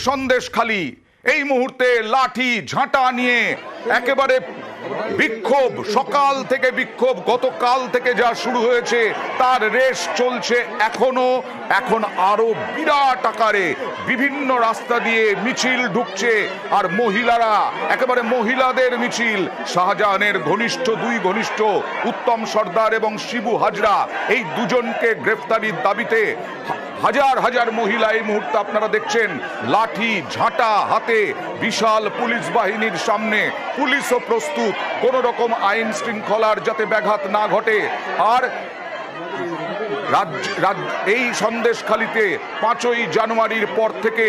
সন্দেশখালী এই মুহূর্তে লাঠি ঝাঁটা নিয়ে একেবারে বিক্ষোভ, সকাল থেকে বিক্ষোভ, গতকাল থেকে যা শুরু হয়েছে তার রেশ চলছে এখন আরো বিরাট আকারে বিভিন্ন রাস্তা দিয়ে মিছিল ঢুকছে। আর মহিলারা, একেবারে মহিলাদের মিছিল, শাহজাহানের দুই ঘনিষ্ঠ উত্তম সর্দার এবং শিবু হাজরা, এই দুজনকে গ্রেফতারির দাবিতে হাজার হাজার মহিলা এই মুহূর্তে আপনারা দেখছেন লাঠি ঝাঁটা হাতে বিশাল পুলিশ বাহিনীর সামনে। পুলিশও প্রস্তুত কোন রকম আইন শৃঙ্খলার যাতে ব্যাঘাত না ঘটে। আর এই সন্দেশখালীতে 5ই জানুয়ারির পর থেকে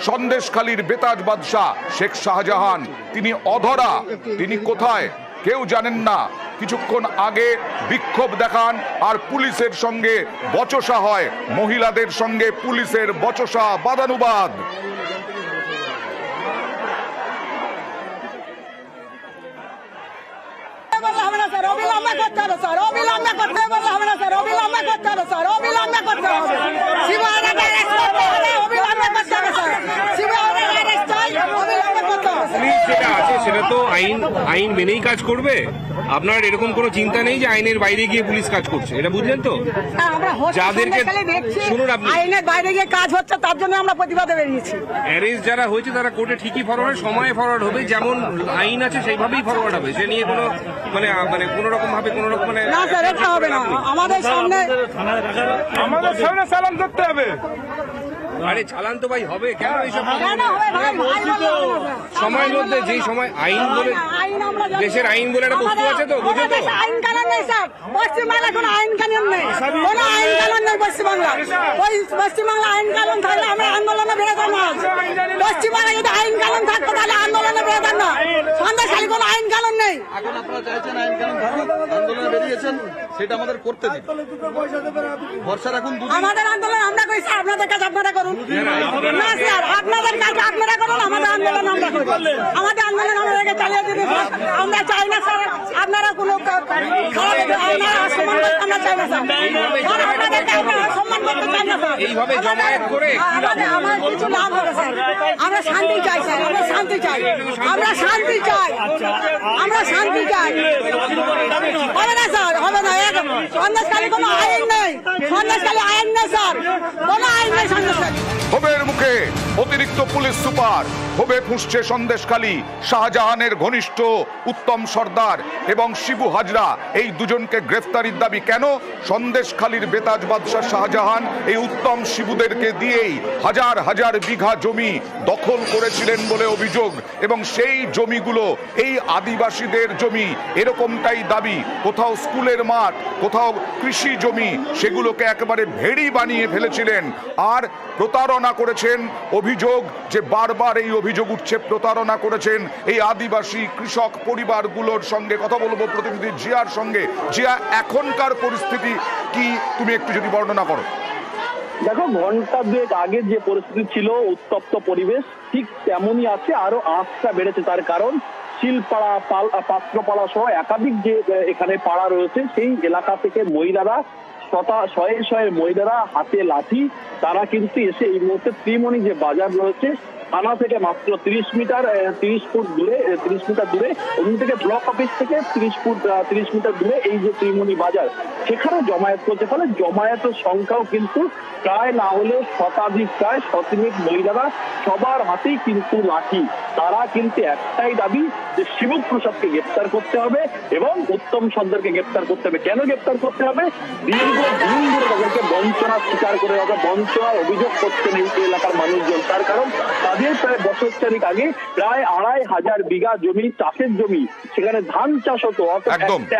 সন্দেশখালীর বেতাজ বাদশাহ শেখ শাহজাহান তিনি অধরা, তিনি কোথায় কেউ জানেন না। কিছুক্ষণ আগে বিক্ষোভ দেখান আর পুলিশের সঙ্গে বচসা হয়, মহিলাদের সঙ্গে পুলিশের বচসা, বাদানুবাদ। সেটা তো আইন মেনেই কাজ করবে। আপনার এরকম কোনো চিন্তা নেই যে আইনের বাইরে গিয়ে পুলিশ কাজ করছে, এটা বুঝলেন তো? যাদেরকে শুনুন, আপনি আইনের বাইরে গিয়ে কাজ হচ্ছে তার জন্য আমরা প্রতিবাদে বেরিয়েছি। অ্যারেস্ট যারা হয়েছে তারা কোর্টে ঠিকই ফরওয়ার্ড, সময়ে ফরওয়ার্ড হবে, যেমন আইন আছে সেইভাবেই ফরওয়ার্ড হবে। সে নিয়ে কোনো মানে কোনো রকম ভাবে কোনো রকম না স্যার, এটা হবে না। আমাদের সামনে চালান করতে হবে। আরে চালান তো ভাই হবে, কেন এইসব সময়ের মধ্যে, যেই সময় আইন বলে দেশের আইন বলে একটা বস্তু আছে তো, বুঝে তো? আইন কানুন নেই স্যার, পশ্চিমবাংলা কোনো আইন কানুন নেই, কোনো আইন কানুন নেই পশ্চিমবাংলা। ওই পশ্চিমবাংলা আইন কানুন থাকলে আমরা আন্দোলনে বেরোতাম না। পশ্চিমবাংলা যদি আইন কানুন থাকতো তাহলে আন্দোলনে বেরোতাম না। সন্দেশখালী কোনো আইন কানুন নেই। এখন আপনারা চাইছেন আইন কানুন থাকুক, আন্দোলনে বেরিয়েছেন, সেটা আমাদের করতে দিন। ভরসা রাখুন আমাদের আন্দোলন আমরা করি স্যার, আপনাদের কাছে আপনারা করুন। না স্যার, আপনাদের কাছে আপনারা করুন, আমাদের আন্দোলন আমরা করি। আমাদের আন্দোলন আমাদেরকে চালিয়ে দিতে আমরা চাই না স্যার। আপনারা কোনো আমরা চাই না স্যার, আপনাদেরকে আমরা সম্মান করতে চাই না স্যার। এইভাবে জমায়েত করে আমার কিছু লাভ হবে স্যার। আমরা শান্তি চাই স্যার, আমরা শান্তি চাই, আমরা শান্তি চাই, আমরা শান্তি চাই। হবে না স্যার, হবে না। সন্দেশখালী কোনো আইন নেই, সন্দেশখালী আইন নেই স্যার, কোনো আইন নেই সন্দেশখালী। ক্ষোভের মুখে অতিরিক্ত পুলিশ সুপার, ক্ষোভে ফুঁসছে সন্দেশখালী। শাহজাহানের ঘনিষ্ঠ উত্তম সর্দার এবং শিবু হাজরা, এই দুজনকে গ্রেফতারির দাবি। কেন? সন্দেশখালীর বেতাজ বাদশাহ শাহজাহান এই উত্তম শিবুদেরকে দিয়েই হাজার হাজার বিঘা জমি দখল করেছিলেন বলে অভিযোগ, এবং সেই জমিগুলো এই আদিবাসীদের জমি এরকমটাই দাবি। কোথাও স্কুলের মাঠ, কোথাও কৃষি জমি, সেগুলোকে একেবারে ভেড়ি বানিয়ে ফেলেছিলেন। আর প্রতারণা করেছেন, অভিযোগ যে বারবার এই অভিযোগ উঠছে, প্রতারণা করেছেন এই আদিবাসী কৃষক পরিবারগুলোর সঙ্গে। কথা বলবো প্রতিনিধি জিয়ার সঙ্গে। জিয়া, এখনকার পরিস্থিতি কি তুমি একটু যদি বর্ণনা করো। দেখো, ঘন্টা দুয়েক আগে যে পরিস্থিতি ছিল, উত্তপ্ত পরিবেশ, ঠিক তেমনই আছে। আরো আঁচটা বেড়েছে। তার কারণ শিলপাড়া, পাত্রপাড়া সহ একাধিক যে এখানে পাড়া রয়েছে, সেই এলাকা থেকে মহিলারা, শয়ে শয়ে মহিলারা হাতে লাঠি, তারা কিন্তু এসে এই মুহূর্তে ত্রিমণি যে বাজার রয়েছে থানা থেকে মাত্র 30 ফুট দূরে, 30 মিটার দূরে, ওখান থেকে ব্লক অফিস থেকে 30 মিটার দূরে এই যে ত্রিমণি বাজার, সেখানে জমায়েত করতে। ফলে জমায়েতের সংখ্যাও কিন্তু প্রায় না হলেও শতাধিক, প্রায় শতাধিক মহিলারা, সবার হাতেই কিন্তু লাঠি। তারা কিন্তু একটাই দাবি যে শিবু প্রসাদকে গ্রেপ্তার করতে হবে এবং উত্তম সর্দারকে গ্রেপ্তার করতে হবে। কেন গ্রেপ্তার করতে হবে? দিন ধরে তাদেরকে বঞ্চনার শিকার করে, বঞ্চনার অভিযোগ করছেন এই এলাকার মানুষজন। তার কারণ তাদের প্রায় বছর চারিক আগে প্রায় 2500 বিঘা জমি, চাষের জমি, সেখানে ধান চাষ হতো,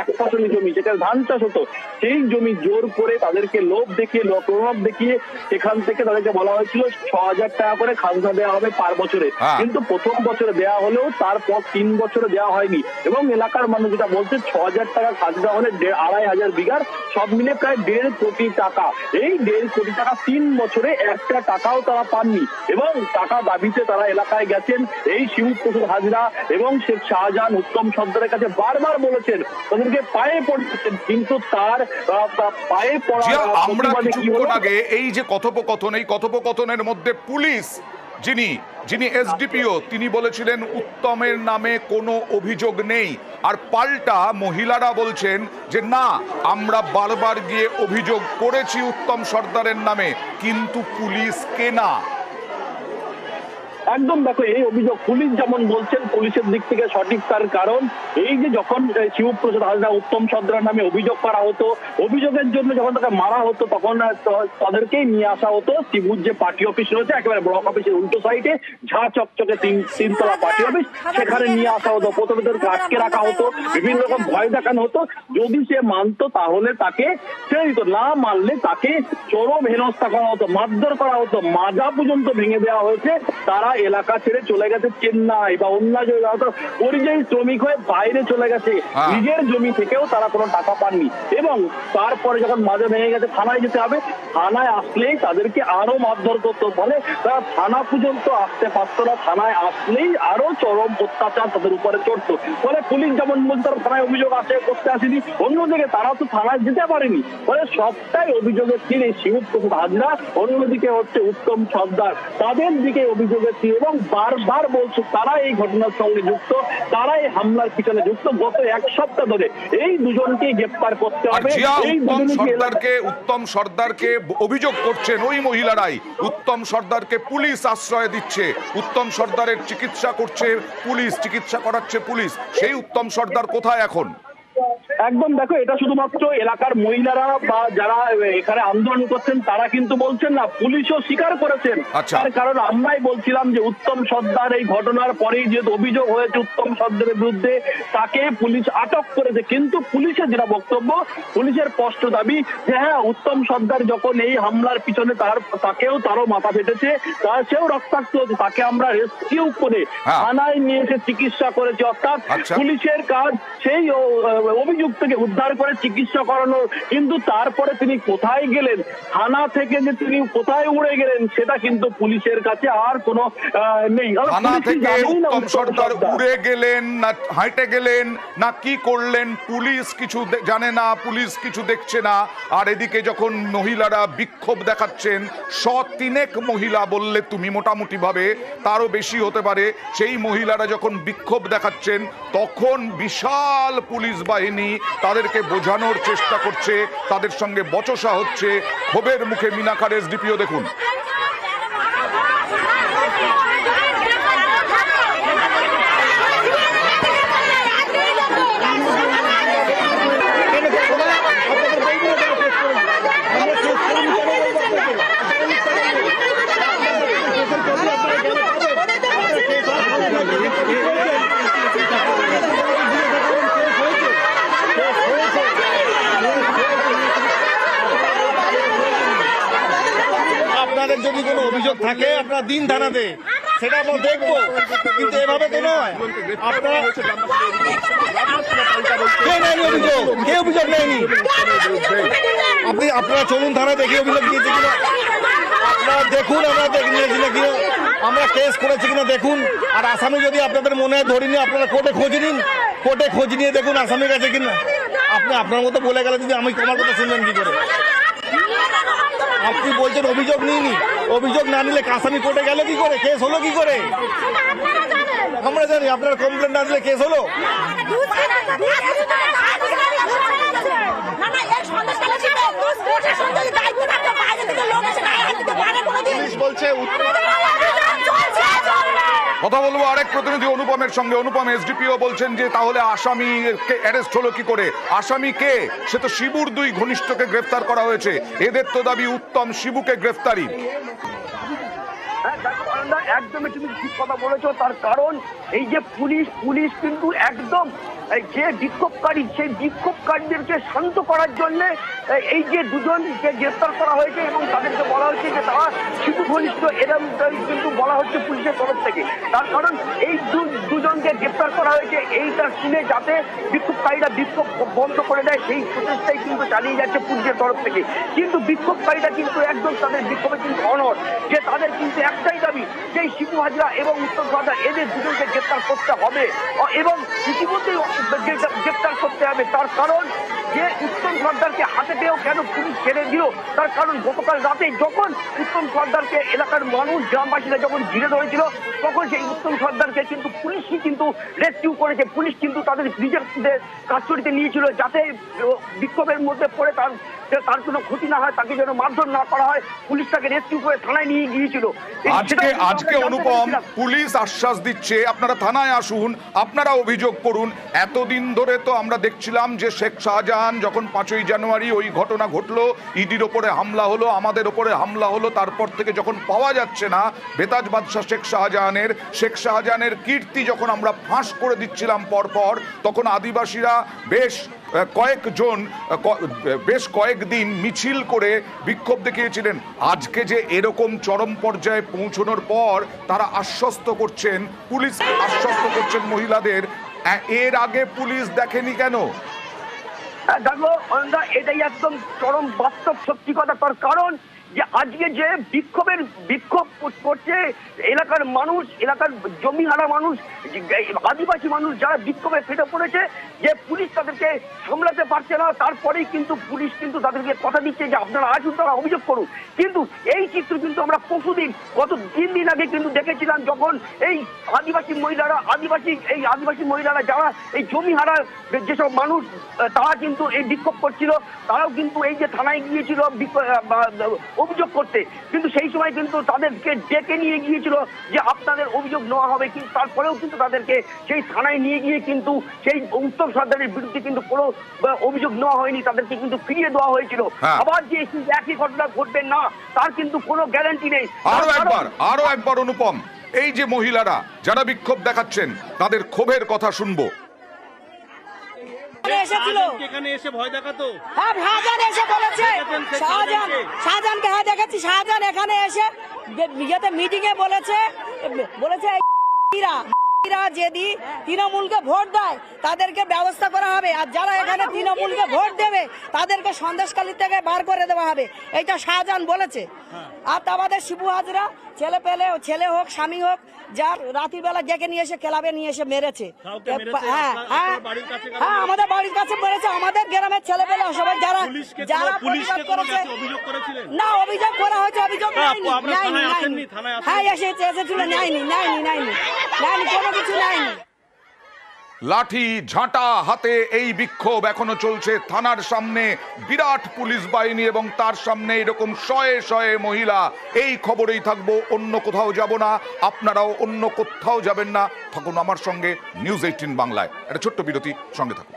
এক ফসলি জমি, সেখানে ধান চাষ হতো। সেই জমি জোর করে তাদেরকে লোভ দেখিয়ে, প্রভাব দেখিয়ে সেখান থেকে তাদেরকে বলা হয়েছিল 6000 টাকা করে খাজনা দেওয়া হবে পার বছরে। কিন্তু প্রথম বছরে দেওয়া হলেও তারপর 3 বছরে দেওয়া হয়নি। এবং এলাকার মানুষ যেটা বলছে, 6000 টাকা খাজনা হলে 2500 বিঘার সব মিলে প্রায় 1.5 কোটি টাকা। এই 1.5 কোটি টাকা 3 বছরে একটা টাকাও তারা পাননি এবং টাকা দাবি দাবিতে তারা এলাকায় গেছেন। এই শিবপ্রসাদ হাজরা এবং শেখ শাহজাহান উত্তম সর্দারের কাছে বারবার বলেছেন, তাদেরকে পায়ে পড়তেছেন, কিন্তু তার পায়ে পড়া আমরা কিছুক্ষণ আগে এই যে কথোপকথন, এই কথোপকথনের মধ্যে পুলিশ যিনি এসডিপিও তিনি বলেছিলেন উত্তমের নামে কোনো অভিযোগ নেই, আর পাল্টা মহিলারা বলছেন যে না, আমরা বারবার গিয়ে অভিযোগ করেছি উত্তম সর্দারের নামে, কিন্তু পুলিশকে না। একদম দেখো, এই অভিযোগ পুলিশ যেমন বলছেন পুলিশের দিক থেকে সঠিক, তার কারণ এই যে যখন শিবপ্রসাদ হাজরা উত্তম সর্দারের নামে অভিযোগ করা হতো, অভিযোগের জন্য যখন তাকে মারা হতো তখন তাদেরকেই নিয়ে আসা হতো শিবুর যে পার্টি অফিস রয়েছে একেবারে ব্লক অফিসের উল্টো সাইডে, ঝাঁ চকচকে তিনতলা পার্টি অফিস, সেখানে নিয়ে আসা হতো। প্রথমে তাদেরকে আটকে রাখা হতো, বিভিন্ন রকম ভয় দেখানো হতো, যদি সে মানতো তাহলে তাকে ছেড়ে দিত, না মানলে তাকে চরম হেনস্থা করা হতো, মারধর করা হতো, মাজা পর্যন্ত ভেঙে দেওয়া হয়েছে। তারা এলাকা ছেড়ে চলে গেছে চেন্নাই বা অন্য জায়গায়, পরিযায়ী শ্রমিক হয়ে বাইরে চলে গেছে, নিজের জমি থেকেও তারা কোনো টাকা পাননি। এবং তারপরে যখন মাজা ভেঙে গেছে থানায় যেতে হবে, থানায় আসলেই তাদেরকে আরো মারধর করতো, ফলে তারা থানা পর্যন্ত আসতে পারতো না, থানায় আসলেই আরো চরম অত্যাচার তাদের উপরে চড়তো। ফলে পুলিশ যেমন বলতো তারা থানায় অভিযোগ করতে আসেনি, অন্যদিকে তারা তো থানায় যেতে পারেনি, ফলে সবটাই অভিযোগের তীর এই শিবপ্রসাদ হাজরা, অন্যদিকে হচ্ছে উত্তম সর্দার, তাদের দিকে অভিযোগের তীর। এবং বারবার বলছে তারা এই ঘটনার সঙ্গে যুক্ত, তারা এই হামলার পিছনে যুক্ত। গত এক সপ্তাহ ধরে এই দুজনকে গ্রেফতার করতে হবে। উত্তম সর্দারকে অভিযোগ করছেন ওই মহিলারাই, উত্তম সর্দারকে পুলিশ আশ্রয় দিচ্ছে, উত্তম সর্দারের চিকিৎসা করছে পুলিশ, চিকিৎসা করাচ্ছে পুলিশ, সেই উত্তম সর্দার কোথায় এখন? একদম দেখো, এটা শুধুমাত্র এলাকার মহিলারা বা যারা এখানে আন্দোলন করছেন তারা কিন্তু বলছেন না, পুলিশও স্বীকার করেছেন। তার কারণ আমরাই বলছিলাম যে উত্তম সর্দার এই ঘটনার পরেই যেহেতু অভিযোগ হয়েছে উত্তম সর্দারের বিরুদ্ধে, তাকে পুলিশ আটক করেছে, কিন্তু পুলিশের যেটা বক্তব্য, পুলিশের স্পষ্ট দাবি যে হ্যাঁ, উত্তম সর্দার যখন এই হামলার পিছনে তারও মাথা ফেটেছে, সেও রক্তাক্ত হয়েছে, তাকে আমরা রেস্কিউ করে থানায় নিয়ে এসে চিকিৎসা করেছি। অর্থাৎ পুলিশের কাজ সেই অভিযুক্তকে উদ্ধার করে চিকিৎসা করানো, কিন্তু তারপরে তিনি কোথায় গেলেন, থানা থেকে যে তিনি কোথায় উড়ে গেলেন, সেটা কিন্তু পুলিশের কাছে আর কোনো নেই। থানা থেকে উত্তম সর্দার উড়ে গেলেন না হাঁটে গেলেন না কি করলেন, পুলিশ কিছু জানে না, পুলিশ কিছু দেখছে না। আর এদিকে যখন মহিলারা বিক্ষোভ দেখাচ্ছেন, 103 মহিলা বললে তুমি মোটামুটি ভাবে তারও বেশি হতে পারে, সেই মহিলারা যখন বিক্ষোভ দেখাচ্ছেন তখন বিশাল পুলিশ বাহিনী তাদেরকে বোঝানোর চেষ্টা করছে, তাদের সঙ্গে বচসা হচ্ছে। ক্ষোভের মুখে মিনাখার এসডিপিও দেখুন। আপনাদের যদি কোনো অভিযোগ থাকে আপনারা দিন থানাতে, সেটা আমরা দেখবো, কিন্তু এভাবে তো নয়। আপনারা অভিযোগ নেয়নি, আপনারা চলুন থানা দেখে অভিযোগ দিয়েছে কিনা আপনারা দেখুন, আমরা নিয়েছি না কিনা, আমরা কেস করেছি কিনা দেখুন। আর আসামি যদি আপনাদের মনে হয় ধরিনি, আপনারা কোর্টে খোঁজ নিন, কোর্টে খোঁজ নিয়ে দেখুন আসামির কাছে কিনা। আপনি আপনার মতো বলে গেলে যদি আমি আমার কথা শুনবেন কি করে? আপনি বলছেন অভিযোগ নিইনি, অভিযোগ না নিলে আসামি কোর্টে গেল কি করে, কেস হলো কি করে? আমরা জানি আপনার কমপ্লেন না দিলে কেস হলো। কথা বলবো আরেক প্রতিনিধি অনুপমের সঙ্গে। অনুপম, এসডিপিও বলছেন যে তাহলে আসামিকে অ্যারেস্ট হলো কি করে? আসামি কে? সে তো শিবুর 2 ঘনিষ্ঠকে গ্রেফতার করা হয়েছে, এদের তো দাবি উত্তম শিবুকে গ্রেফতারি। একদমই তুমি ঠিক কথা বলেছো, তার কারণ এই যে পুলিশ কিন্তু একদম যে বিক্ষোভকারী, সেই বিক্ষোভকারীদেরকে শান্ত করার জন্য এই যে দুজনকে গ্রেফতার করা হয়েছে এবং তাদেরকে বলা হচ্ছে যে তারা শিশু ঘনিষ্ঠ, এরকম কিন্তু বলা হচ্ছে পুলিশের তরফ থেকে। তার কারণ এই দুজনকে গ্রেফতার করা হয়েছে এইটা শুনে যাতে বিক্ষোভকারীরা বিক্ষোভ বন্ধ করে দেয়, সেই প্রচেষ্টাই কিন্তু চালিয়ে যাচ্ছে পুলিশের তরফ থেকে। কিন্তু বিক্ষোভকারীরা কিন্তু একদম তাদের বিক্ষোভে কিন্তু অনড়, যে তাদের কিন্তু কিন্তু একটাই দাবি যে শিবু হাজরা এবং উত্তম সর্দার এদের দুজনকে গ্রেপ্তার করতে হবে এবং ইতিমধ্যেই গ্রেপ্তার করতে হবে। তার কারণ যে উত্তম সর্দারকে হাতে পেয়েও কেন পুলিশ ছেড়ে দিল, তার কারণ গতকাল রাতে যখন উত্তম সর্দারকে এলাকার মানুষ গ্রামবাসীরা যখন ঘিরে ধরেছিল তখন সেই উত্তম সর্দারকে কিন্তু পুলিশই কিন্তু রেস্কিউ করেছে। পুলিশ কিন্তু তাদের নিজেদের কাস্টডিতে নিয়েছিল যাতে বিক্ষোভের মধ্যে পড়ে তার কোনো ক্ষতি না হয়, তাকে যেন মারধর না করা হয়। পুলিশ তাকে রেস্কিউ করে থানায় নিয়ে গিয়েছিল। আজকে অনুপম পুলিশ আশ্বাস দিচ্ছে আপনারা থানায় আসুন, আপনারা অভিযোগ করুন। এতদিন ধরে তো আমরা দেখছিলাম যে শেখ শাহজাহান যখন 5ই জানুয়ারি ওই ঘটনা ঘটলো, ইডির ওপরে হামলা হলো, আমাদের ওপরে হামলা হলো, তারপর থেকে যখন পাওয়া যাচ্ছে না বেতাজ বাদশাহ শেখ শাহজাহানের কীর্তি যখন আমরা ফাঁস করে দিচ্ছিলাম পরপর, তখন আদিবাসীরা বেশ কয়েকদিন মিছিল করে বিক্ষোভ দেখিয়েছিলেন। আজকে যে এরকম চরম পর্যায়ে পৌঁছানোর পর তারা আশ্বস্ত করছেন, পুলিশ আশ্বস্ত করছেন মহিলাদের, এর আগে পুলিশ দেখেনি কেন? দেখো এটাই একদম চরম বাস্তব সত্যি কথা। তার কারণ যে আজকে যে বিক্ষোভ করছে এলাকার মানুষ, এলাকার জমিহারা মানুষ, আদিবাসী মানুষ যারা বিক্ষোভে ফেটে পড়েছে, যে পুলিশ তাদেরকে সামলাতে পারছে না, তারপরেই কিন্তু পুলিশ কিন্তু তাদেরকে কথা দিচ্ছে যে আপনারা আসুন, তারা অভিযোগ করুন। কিন্তু এই চিত্র কিন্তু আমরা গত 3 দিন আগে কিন্তু দেখেছিলাম, যখন এই আদিবাসী মহিলারা যারা এই জমিহারা যেসব মানুষ তারা কিন্তু এই বিক্ষোভ করছিল, তারাও কিন্তু এই যে থানায় গিয়েছিল অভিযোগ করতে, কিন্তু সেই সময় কিন্তু তাদেরকে ডেকে নিয়ে গিয়েছিল যে আপনাদের অভিযোগ নেওয়া হবে, কিন্তু তারপরেও কিন্তু তাদেরকে সেই থানায় নিয়ে গিয়ে কিন্তু সেই উত্তম সর্দারের বিরুদ্ধে কিন্তু কোনো অভিযোগ নেওয়া হয়নি, তাদেরকে কিন্তু ফিরিয়ে দেওয়া হয়েছিল। আবার যে একই ঘটনা ঘটবে না তার কিন্তু কোনো গ্যারান্টি নেই। আরো একবার অনুপম, এই যে মহিলারা যারা বিক্ষোভ দেখাচ্ছেন তাদের ক্ষোভের কথা শুনবো। এখানে এসে ভয় দেখাতো, হ্যাঁ শাহজাহান এসে বলেছে, শাহজাহানকে হ্যাঁ দেখেছি, শাহজাহান এখানে এসে মিটিং এ বলেছে যদি তৃণমূলকে ভোট দেয় তাদেরকে ব্যবস্থা করা হবে, আর যারা এখানে তৃণমূলকে ভোট দেবে তাদেরকে সন্দেশখালী থেকে বার করে দেওয়া হবে, এইটা শাহজাহান বলেছে। আর আমাদের শিবু হাজরা ছেলে হোক স্বামী হোক, যার রাতের বেলা ডেকে নিয়ে এসে ক্লাবে নিয়ে এসে মেরেছে, হ্যাঁ আমাদের বাড়ির কাছে মেরেছে, আমাদের গ্রামের ছেলে পেলে সবাই যারা প্রতিবাদ করেছে। না অভিযোগ করা হয়েছে, অভিযোগ নেয়নি, হ্যাঁ এসেছিল, নেয়নি কোনো কিছু নেয়নি। লাঠি ঝাঁটা হাতে এই বিক্ষোভ এখনো চলছে থানার সামনে, বিরাট পুলিশ বাহিনী এবং তার সামনে এরকম শয়ে শয়ে মহিলা। এই খবরেই থাকবো, অন্য কোথাও যাব না, আপনারাও অন্য কোথাও যাবেন না। থাকুন আমার সঙ্গে নিউজ 18 বাংলায়। একটা ছোট্ট বিরতি, সঙ্গে থাকুন।